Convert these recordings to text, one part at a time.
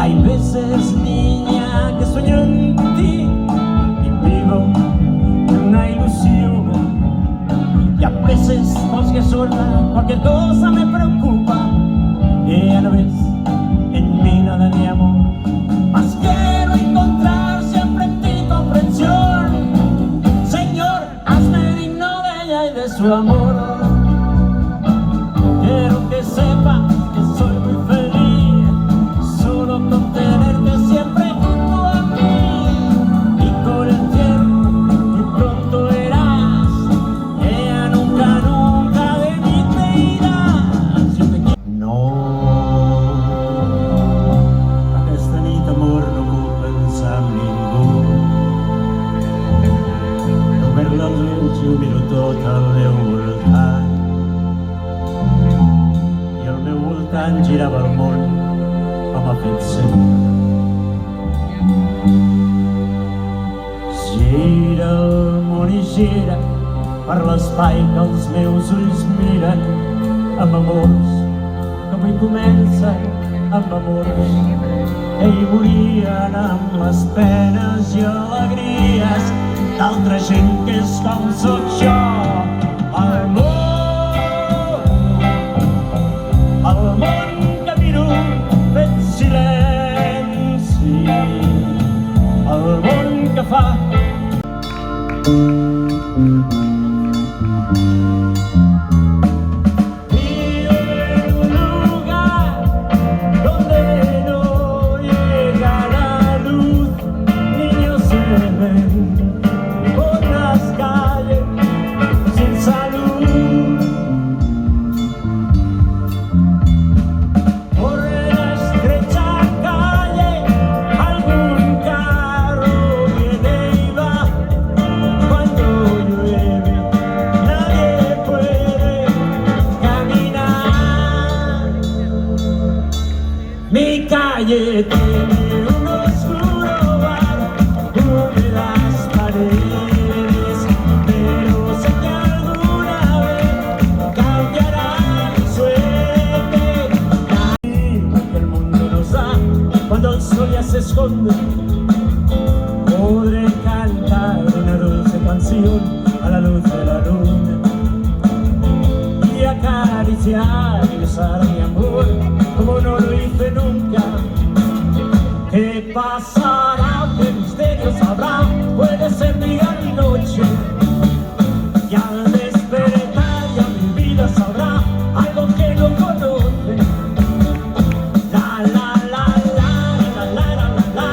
Hay veces, niña, que sueño en ti y vivo una ilusión. Y a veces, vos que sola, cualquier cosa me preocupa. Y ya no ves en mí nada de amor, mas quiero encontrar siempre en ti comprensión. Señor, hazme digno de ella y de su amor. Quiero que sepa que soy muy feliz solo con tenerte siempre junto a mí. Y con el tiempo muy pronto verás, ella nunca, nunca de mí te irá. Yo te quiero. No, aquesta nit, amor, no puc pensar en ningú. Només els ulls i ho miro tot al meu voltant. Al meu voltant girava el món com ha fet sempre. Gira el món i gira per l'espai que els meus ulls miren, amb amors que avui comencen, amb amors que hi morien, amb les penes i alegries d'altra gent que és com sóc jo. El món que miro fet silenci, el món que fa. Vivo en un lugar donde no llega la luz, niños se ven por las calles sin salud. Mi calle tiene un oscuro bar, húmedas paredes, pero sé que alguna vez cambiará mi suerte. Lo que el mundo nos da cuando el sol ya se esconde, podré cantar una dulce canción a la luz de la luna y acariciar y besar mi amor como no lo hice nunca. ¿Qué pasará? ¿Qué misterios habrá? Puede ser día y noche, y al despertar ya mi vida sabrá algo que no conoce. La la la la la la la la la.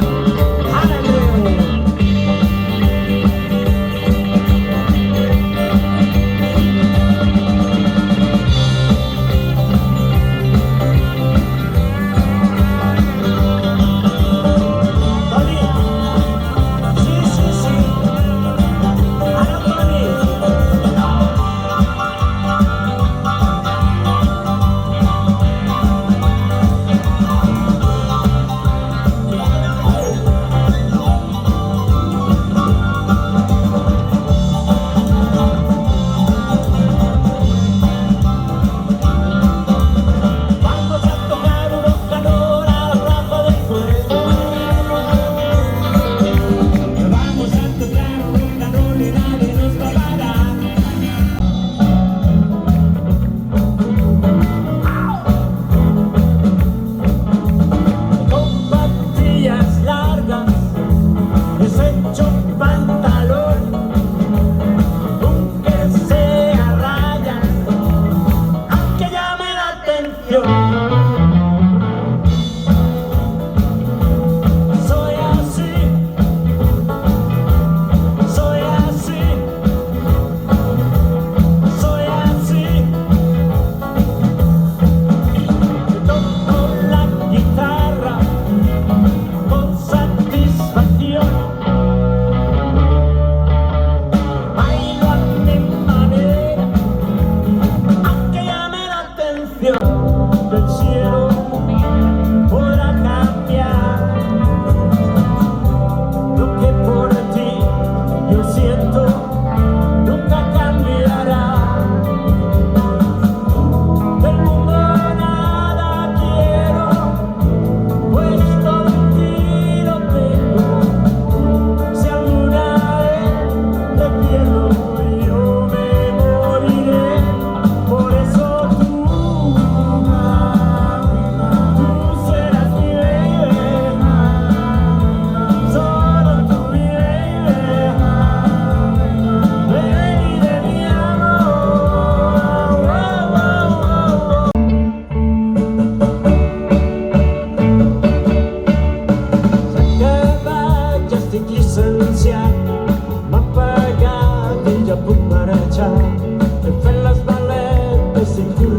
cintura.